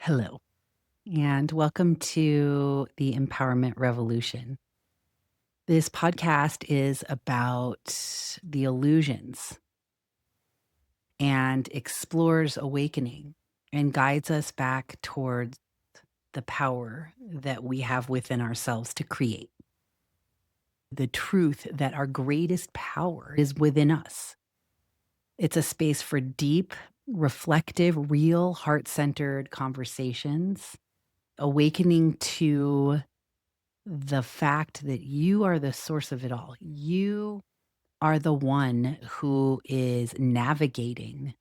Hello, and welcome to the Empowerment Revolution. This podcast is about the illusions and explores awakening and guides us back towards the power that we have within ourselves to create. The truth that our greatest power is within us. It's a space for deep, reflective, real, heart centered conversations, awakening to the fact that you are the source of it all. You are the one who is navigating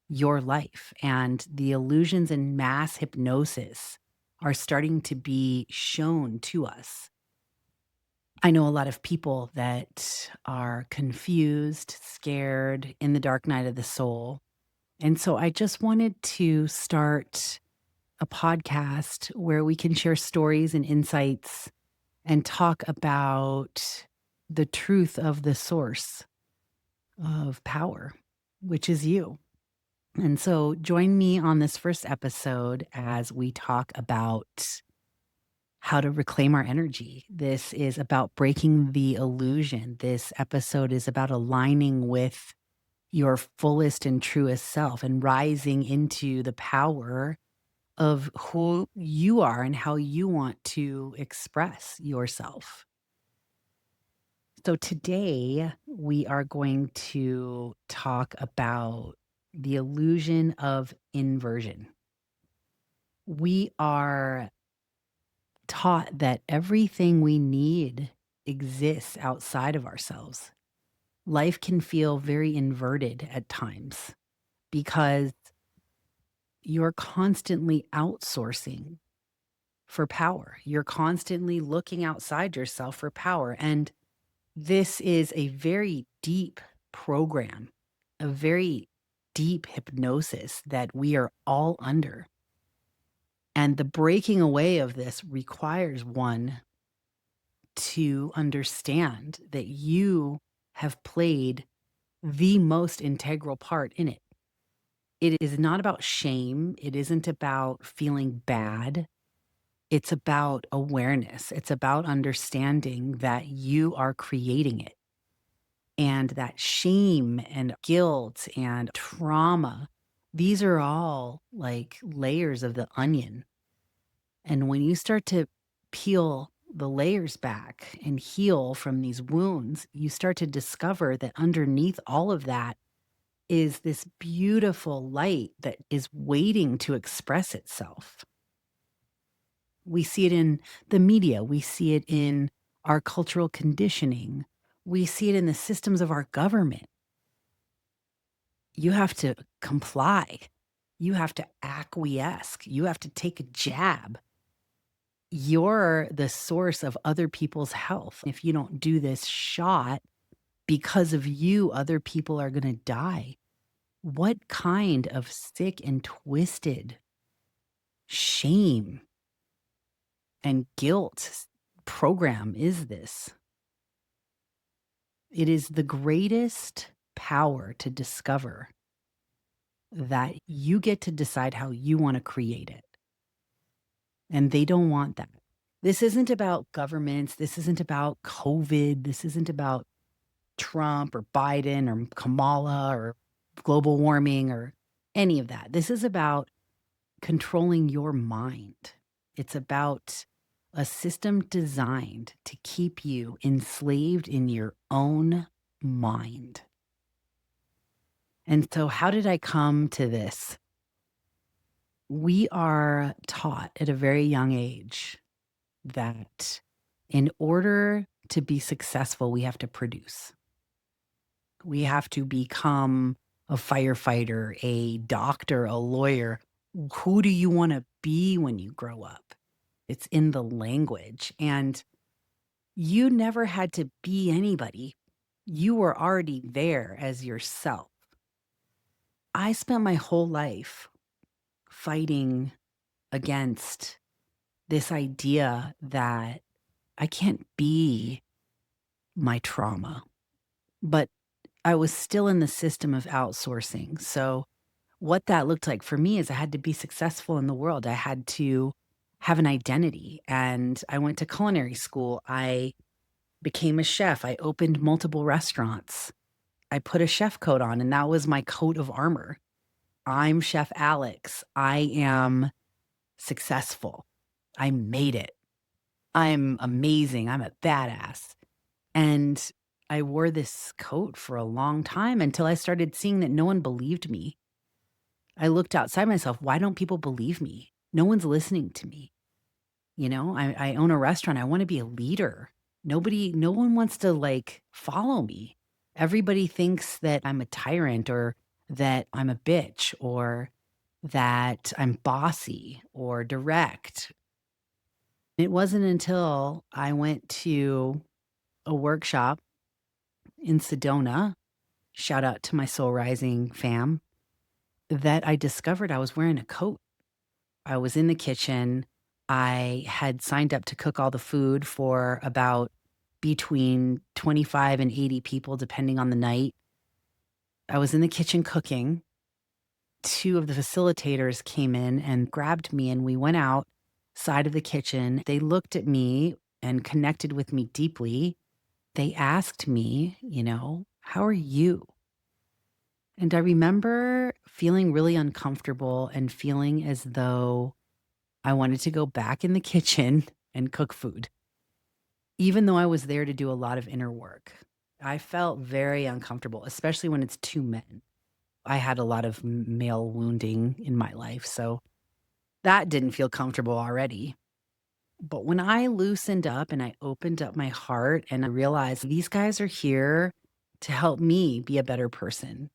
your life, and the illusions and mass hypnosis are starting to be shown to us. I know a lot of people that are confused, scared in the dark night of the soul. And so I just wanted to start a podcast where we can share stories and insights and talk about the truth of the source of power, which is you. And so join me on this first episode as we talk about how to reclaim our energy. This is about breaking the illusion. This episode is about aligning with your fullest and truest self and rising into the power of who you are and how you want to express yourself. So today we are going to talk about the illusion of inversion. We are taught that everything we need exists outside of ourselves. Life can feel very inverted at times because you're constantly outsourcing for power. You're constantly looking outside yourself for power. And this is a very deep program, a very deep hypnosis that we are all under. And the breaking away of this requires one to understand that you have played the most integral part in it. It is not about shame. It isn't about feeling bad. It's about awareness. It's about understanding that you are creating it. And that shame and guilt and trauma, these are all like layers of the onion. And when you start to peel the layers back and heal from these wounds, you start to discover that underneath all of that is this beautiful light that is waiting to express itself. We see it in the media, we see it in our cultural conditioning, we see it in the systems of our government. You have to comply. You have to acquiesce. You have to take a jab. You're the source of other people's health. If you don't do this shot, because of you, other people are going to die. What kind of sick and twisted shame and guilt program is this? It is the greatest power to discover that you get to decide how you want to create it. And they don't want that. This isn't about governments. This isn't about COVID. This isn't about Trump or Biden or Kamala or global warming or any of that. This is about controlling your mind. It's about a system designed to keep you enslaved in your own mind. And so, how did I come to this? We are taught at a very young age that in order to be successful, we have to produce. We have to become a firefighter, a doctor, a lawyer. Who do you want to be when you grow up? It's in the language. And you never had to be anybody. You were already there as yourself. I spent my whole life fighting against this idea that I can't be my trauma, but I was still in the system of outsourcing. So what that looked like for me is I had to be successful in the world. I had to have an identity, and I went to culinary school. I became a chef. I opened multiple restaurants. I put a chef coat on, and that was my coat of armor. I'm Chef Alex. I am successful. I made it. I'm amazing. I'm a badass. And I wore this coat for a long time until I started seeing that no one believed me. I looked outside myself. Why don't people believe me? No one's listening to me. I own a restaurant. I want to be a leader. No one wants to like follow me. Everybody thinks that I'm a tyrant or that I'm a bitch or that I'm bossy or direct. It wasn't until I went to a workshop in Sedona, shout out to my Soul Rising fam, that I discovered I was wearing a coat. I was in the kitchen. I had signed up to cook all the food for about between 25 and 80 people, depending on the night. I was in the kitchen cooking. Two of the facilitators came in and grabbed me, and we went outside of the kitchen. They looked at me and connected with me deeply. They asked me, how are you? And I remember feeling really uncomfortable and feeling as though I wanted to go back in the kitchen and cook food, even though I was there to do a lot of inner work. I felt very uncomfortable, especially when it's two men. I had a lot of male wounding in my life, so that didn't feel comfortable already. But when I loosened up and I opened up my heart and I realized these guys are here to help me be a better person,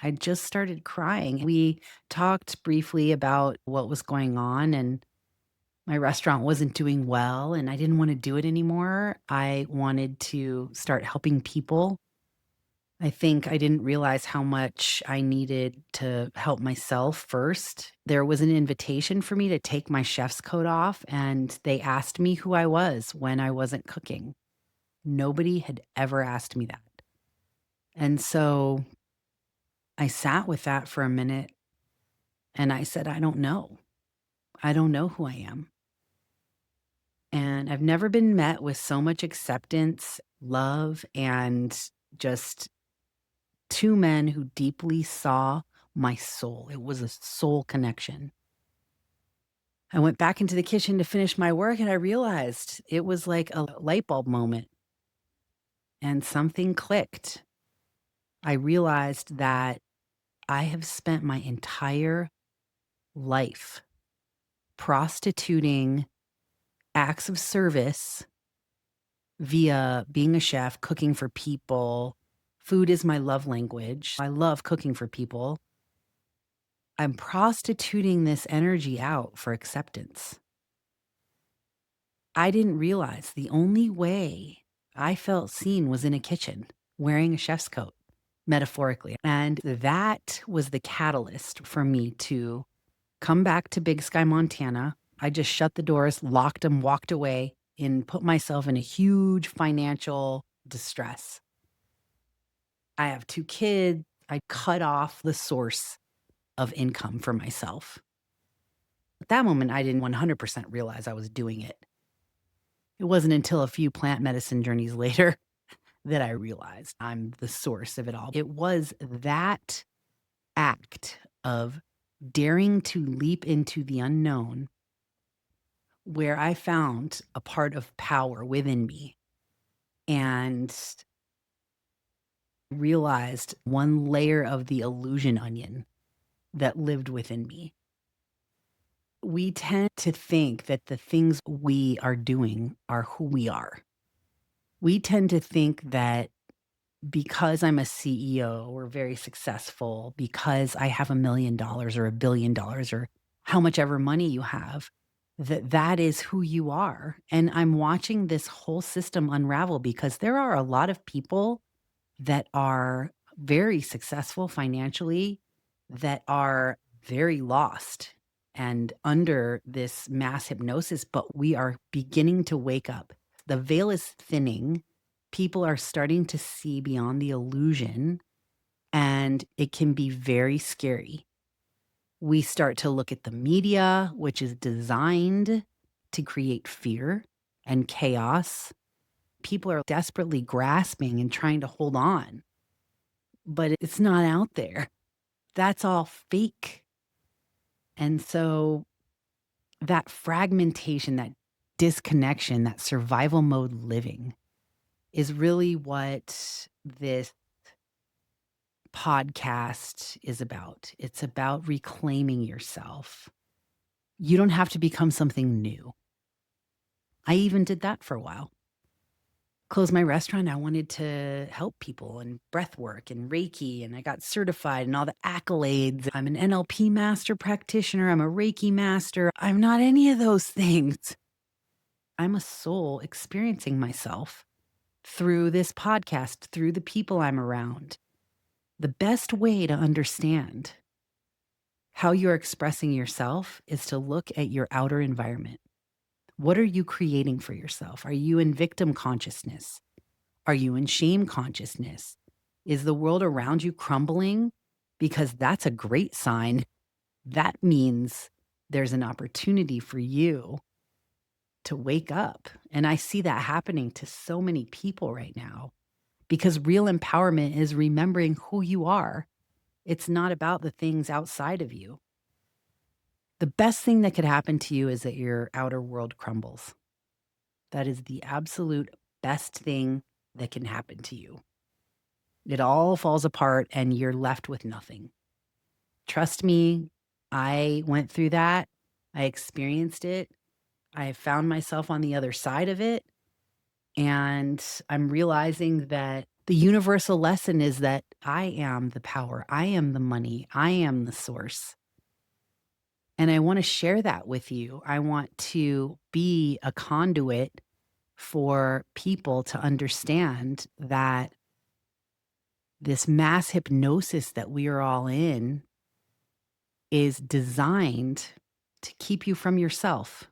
I just started crying. We talked briefly about what was going on, and my restaurant wasn't doing well, and I didn't want to do it anymore. I wanted to start helping people. I think I didn't realize how much I needed to help myself first. There was an invitation for me to take my chef's coat off, and they asked me who I was when I wasn't cooking. Nobody had ever asked me that. And so I sat with that for a minute and I said, I don't know. I don't know who I am. And I've never been met with so much acceptance, love, and just two men who deeply saw my soul. It was a soul connection. I went back into the kitchen to finish my work and I realized it was like a light bulb moment and something clicked. I realized that I have spent my entire life prostituting acts of service via being a chef, cooking for people. Food is my love language. I love cooking for people. I'm prostituting this energy out for acceptance. I didn't realize the only way I felt seen was in a kitchen wearing a chef's coat, metaphorically. And that was the catalyst for me to come back to Big Sky, Montana. I just shut the doors, locked them, walked away, and put myself in a huge financial distress. I have two kids. I cut off the source of income for myself. At that moment, I didn't 100% realize I was doing it. It wasn't until a few plant medicine journeys later that I realized I'm the source of it all. It was that act of daring to leap into the unknown where I found a part of power within me and realized one layer of the illusion onion that lived within me. We tend to think that the things we are doing are who we are. We tend to think that because I'm a CEO or very successful, because I have $1 million or $1 billion or how much ever money you have, that is who you are. And I'm watching this whole system unravel because there are a lot of people that are very successful financially that are very lost and under this mass hypnosis, but we are beginning to wake up. The veil is thinning. People are starting to see beyond the illusion And it can be very scary. We start to look at the media, which is designed to create fear and chaos. People are desperately grasping and trying to hold on, but it's not out there. That's all fake. And so that fragmentation, that disconnection, that survival mode living is really what this podcast is about. It's about reclaiming yourself. You don't have to become something new. I even did that for a while. Closed my restaurant. I wanted to help people and breath work and Reiki, and I got certified and all the accolades. I'm an NLP master practitioner. I'm a Reiki master. I'm not any of those things. I'm a soul experiencing myself through this podcast, through the people I'm around. The best way to understand how you're expressing yourself is to look at your outer environment. What are you creating for yourself? Are you in victim consciousness? Are you in shame consciousness? Is the world around you crumbling? Because that's a great sign. That means there's an opportunity for you to wake up. And I see that happening to so many people right now because real empowerment is remembering who you are. It's not about the things outside of you. The best thing that could happen to you is that your outer world crumbles. That is the absolute best thing that can happen to you. It all falls apart and you're left with nothing. Trust me, I went through that. I experienced it. I found myself on the other side of it. And I'm realizing that the universal lesson is that I am the power. I am the money. I am the source. And I want to share that with you. I want to be a conduit for people to understand that this mass hypnosis that we are all in is designed to keep you from yourself.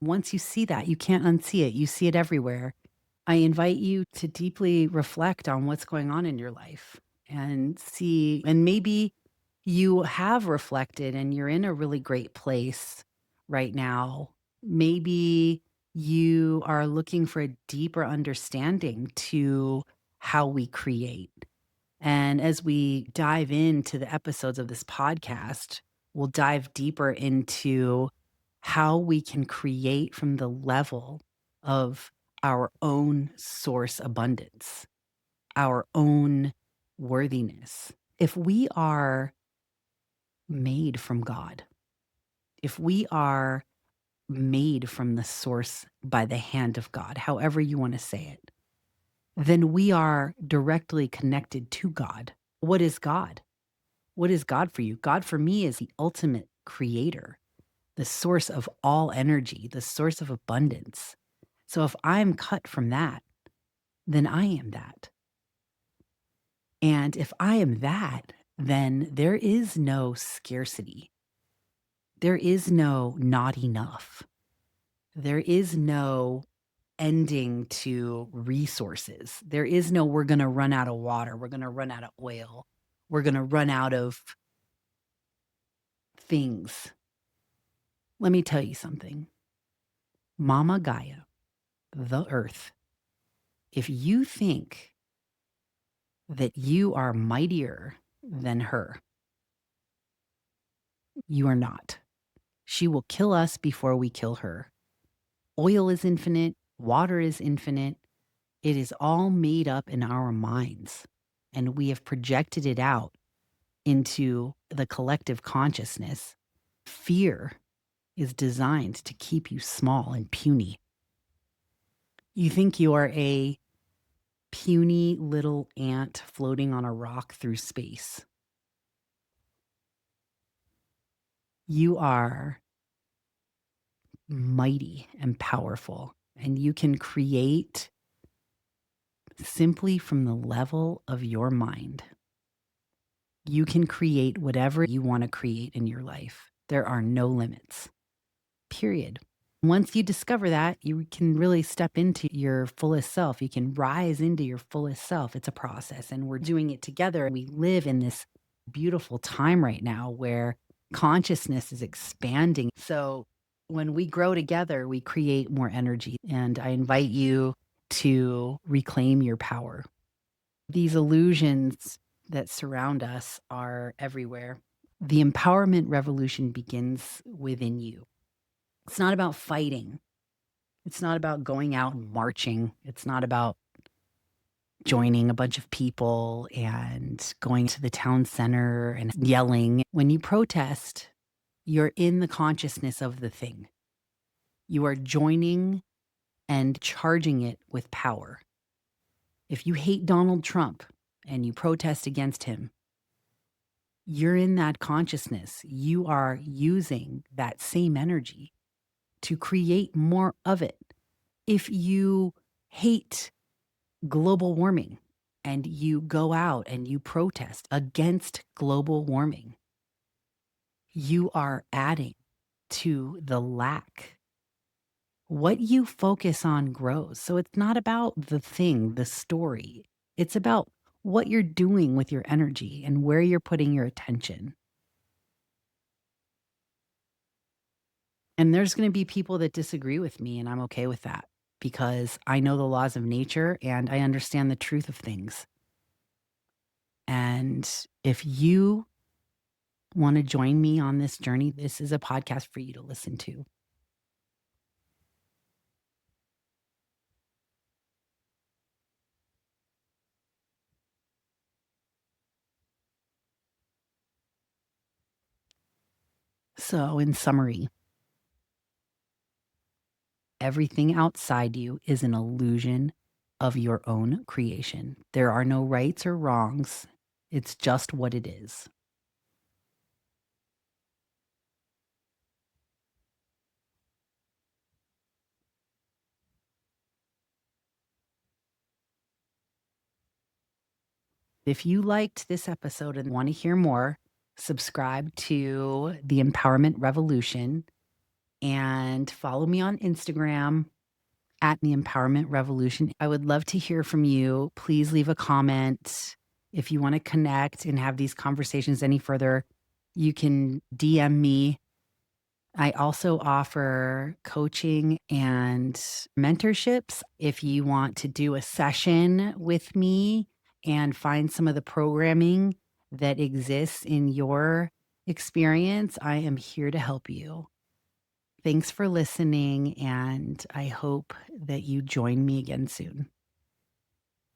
Once you see that, you can't unsee it. You see it everywhere. I invite you to deeply reflect on what's going on in your life and see, and maybe you have reflected and you're in a really great place right now. Maybe you are looking for a deeper understanding to how we create. And as we dive into the episodes of this podcast, we'll dive deeper into how we can create from the level of our own source abundance, our own worthiness. If we are made from God, if we are made from the source by the hand of God, however you want to say it, then we are directly connected to God. What is God? What is God for you? God for me is the ultimate creator, the source of all energy, the source of abundance. So if I'm cut from that, then I am that. And if I am that, then there is no scarcity. There is no not enough. There is no ending to resources. There is no we're going to run out of water. We're going to run out of oil. We're going to run out of things. Let me tell you something. Mama Gaia, the earth, if you think that you are mightier than her, you are not. She will kill us before we kill her. Oil is infinite. Water is infinite. It is all made up in our minds, and we have projected it out into the collective consciousness. Fear is designed to keep you small and puny. You think you are a puny little ant floating on a rock through space. You are mighty and powerful, and you can create simply from the level of your mind. You can create whatever you want to create in your life. There are no limits, period. Once you discover that, you can really step into your fullest self. You can rise into your fullest self. It's a process, and we're doing it together. We live in this beautiful time right now where consciousness is expanding. So when we grow together, we create more energy. And I invite you to reclaim your power. These illusions that surround us are everywhere. The empowerment revolution begins within you. It's not about fighting. It's not about going out and marching. It's not about joining a bunch of people and going to the town center and yelling. When you protest, you're in the consciousness of the thing. You are joining and charging it with power. If you hate Donald Trump and you protest against him, you're in that consciousness. You are using that same energy to create more of it. If you hate global warming and you go out and you protest against global warming, you are adding to the lack. What you focus on grows. So it's not about the thing, the story. It's about what you're doing with your energy and where you're putting your attention. And there's going to be people that disagree with me, and I'm okay with that because I know the laws of nature and I understand the truth of things. And if you want to join me on this journey, this is a podcast for you to listen to. So, in summary, everything outside you is an illusion of your own creation. There are no rights or wrongs, it's just what it is. If you liked this episode and want to hear more, subscribe to the Empowerment Revolution and follow me on Instagram at the Empowerment Revolution. I would love to hear from you. Please leave a comment. If you want to connect and have these conversations any further, you can DM me. I also offer coaching and mentorships. If you want to do a session with me and find some of the programming that exists in your experience, I am here to help you. Thanks for listening, and I hope that you join me again soon.